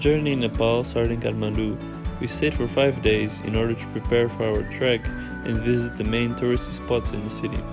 journey in Nepal started in Kathmandu. We stayed for 5 days in order to prepare for our trek and visit the main touristy spots in the city.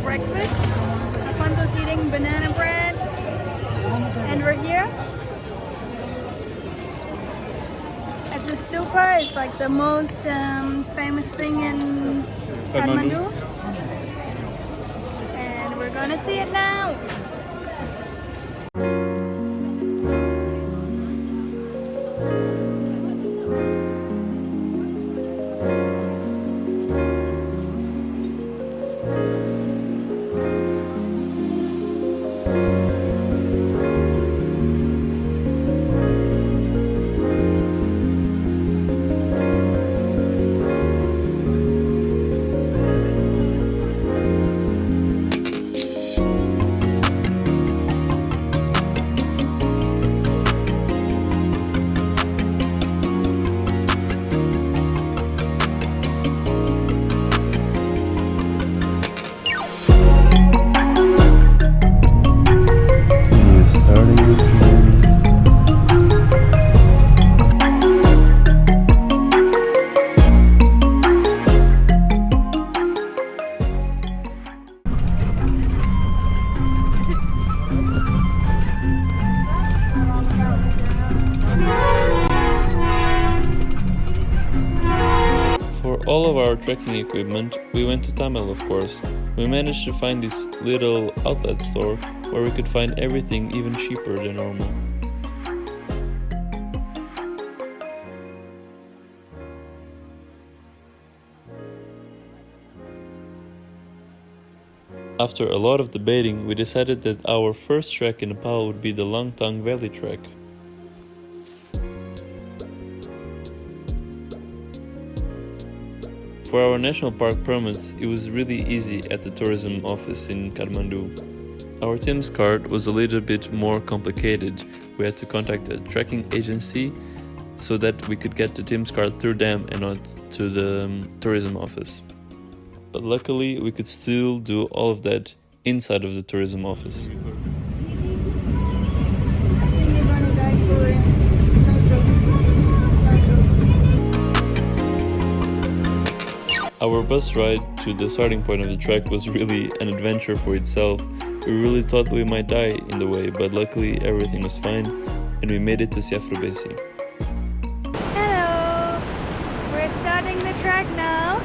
Breakfast. Alfonso's eating banana bread, and we're here at the stupa. It's like the most famous thing in Kathmandu, and we're gonna see it now. For all of our trekking equipment, we went to Tamil, of course. We managed to find this little outlet store where we could find everything even cheaper than normal. After a lot of debating, we decided that our first trek in Nepal would be the Langtang Valley trek. For our national park permits, it was really easy at the tourism office in Kathmandu. Our TIMS card was a little bit more complicated. We had to contact a trekking agency so that we could get the TIMS card through them and not to the tourism office. But luckily, we could still do all of that inside of the tourism office. Our bus ride to the starting point of the trek was really an adventure for itself. We really thought we might die in the way, but luckily everything was fine and we made it to Siafrubesi. Hello! We're starting the trek now.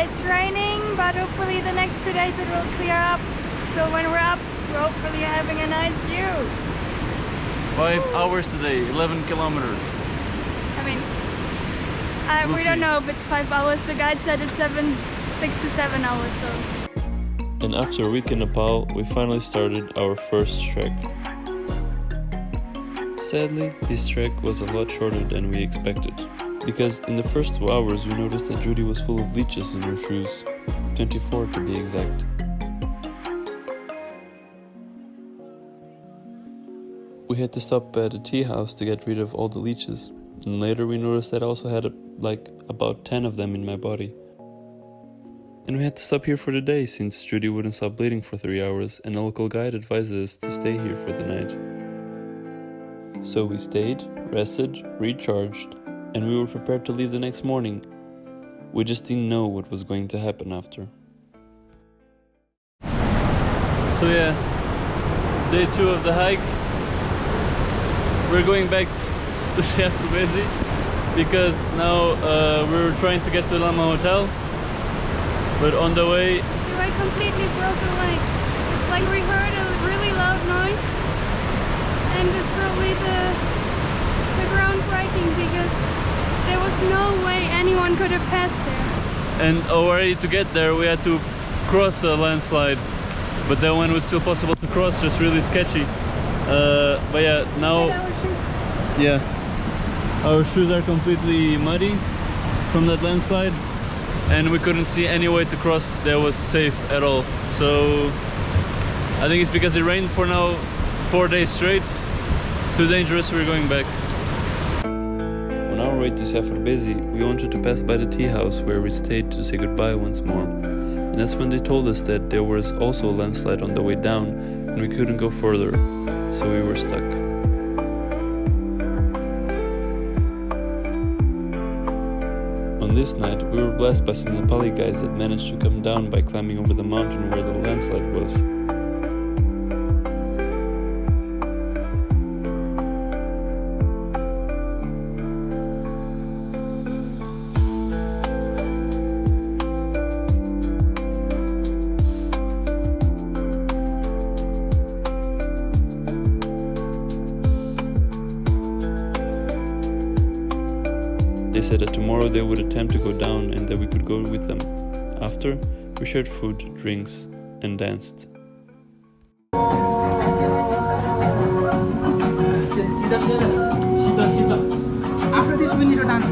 It's raining, but hopefully the next 2 days it will clear up. So when we're up, we're hopefully having a nice view. 5 hours today, 11 kilometers. I mean, We'll we don't see. know if it's 5 hours. The guide said it's 6 to 7 hours. So. And after a week in Nepal, we finally started our first trek. Sadly, this trek was a lot shorter than we expected, because in the first 2 hours we noticed that Judy was full of leeches in her shoes, 24 to be exact. We had to stop at a tea house to get rid of all the leeches, and later we noticed that I also had about 10 of them in my body. And we had to stop here for the day since Judy wouldn't stop bleeding for 3 hours and the local guide advised us to stay here for the night. So we stayed, rested, recharged, and we were prepared to leave the next morning. We just didn't know what was going to happen after. So yeah, day 2 of the hike. We're going back to Kathmandu because now we're trying to get to Lama Hotel, but on the way I completely broke away. Like we heard a really loud noise, and it's probably the ground breaking because there was no way anyone could have passed there. and already to get there we had to cross a landslide, but then when it was still possible to cross, just really sketchy. But yeah, now our shoes are completely muddy from that landslide, and we couldn't see any way to cross that was safe at all. So I think it's because it rained for now 4 days straight. Too dangerous, we're going back. On our way to Safarbezi, we wanted to pass by the tea house where we stayed to say goodbye once more. And that's when they told us that there was also a landslide on the way down and we couldn't go further, so we were stuck. On this night, we were blessed by some Nepali guys that managed to come down by climbing over the mountain where the landslide was. They said that tomorrow they would attempt to go down and that we could go with them. After, we shared food, drinks, and danced. After this, we need to dance.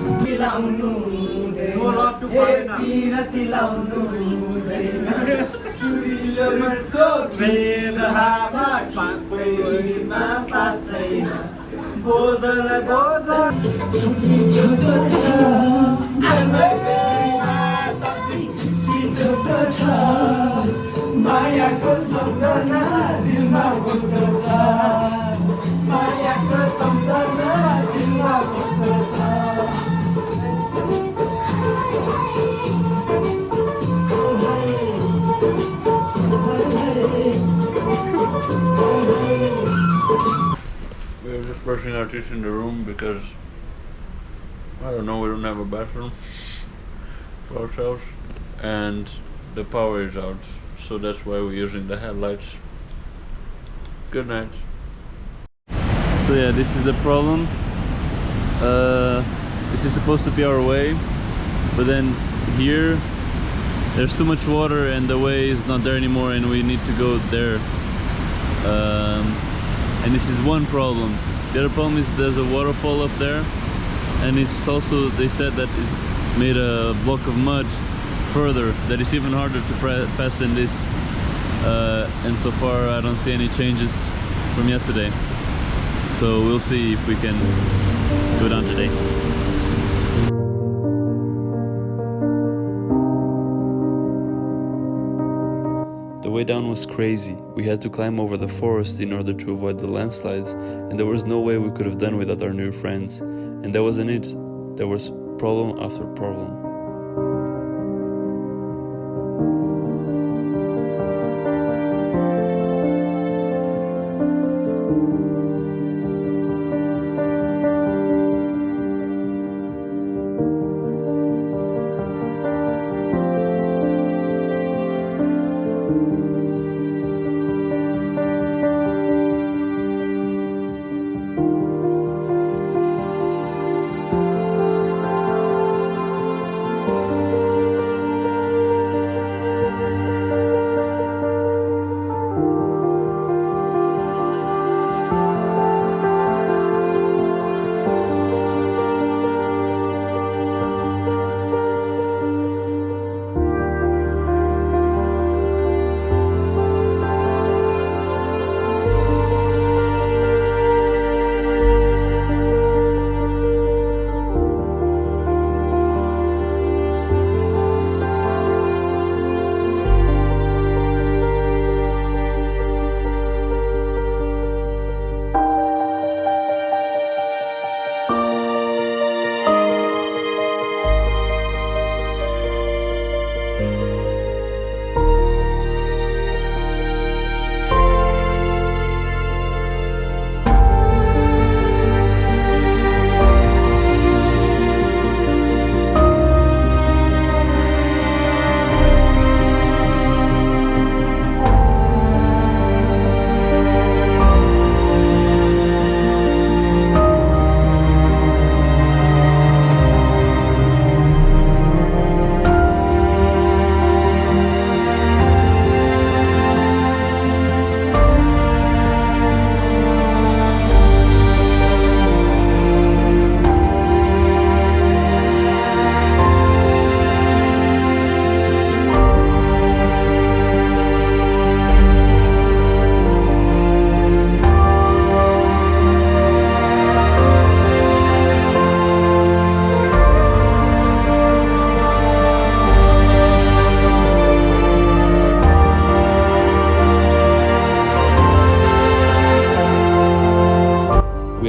We were just brushing our teeth in the room because, I don't know, we don't have a bathroom for ourselves and the power is out, so that's why we're using the headlights. Good night. So yeah, this is the problem. This is supposed to be our way, but then here there's too much water and the way is not there anymore and we need to go there. And this is one problem. The other problem is there's a waterfall up there, and it's also, they said that it's made a block of mud further that is even harder to pass than this, and so far I don't see any changes from yesterday, so we'll see if we can go down today. The way down was crazy. We had to climb over the forest in order to avoid the landslides, and there was no way we could have done without our new friends. And that wasn't it. There was problem after problem.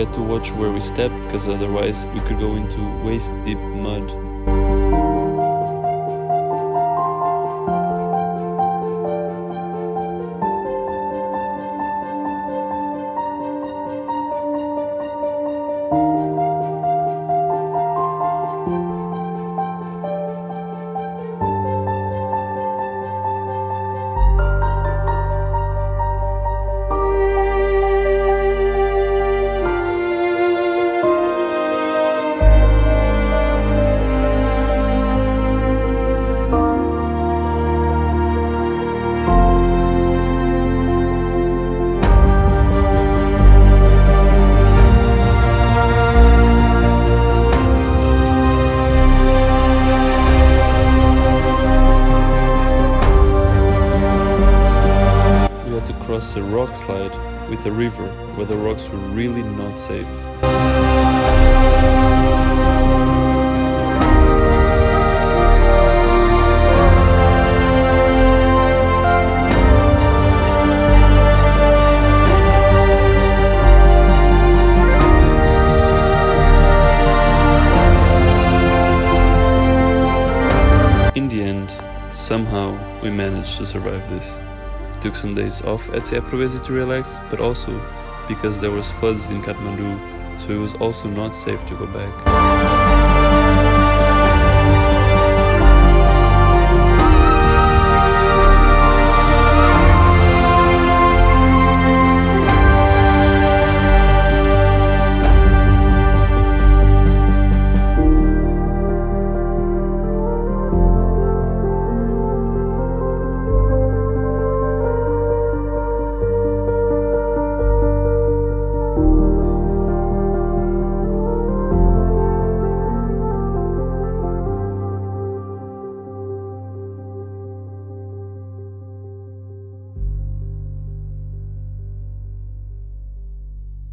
had to watch where we stepped because otherwise we could go into waist-deep mud. Cross a rock slide with a river where the rocks were really not safe. In the end, somehow we managed to survive this. Took some days off at Sia Provincia to relax, but also because there was floods in Kathmandu, so it was also not safe to go back.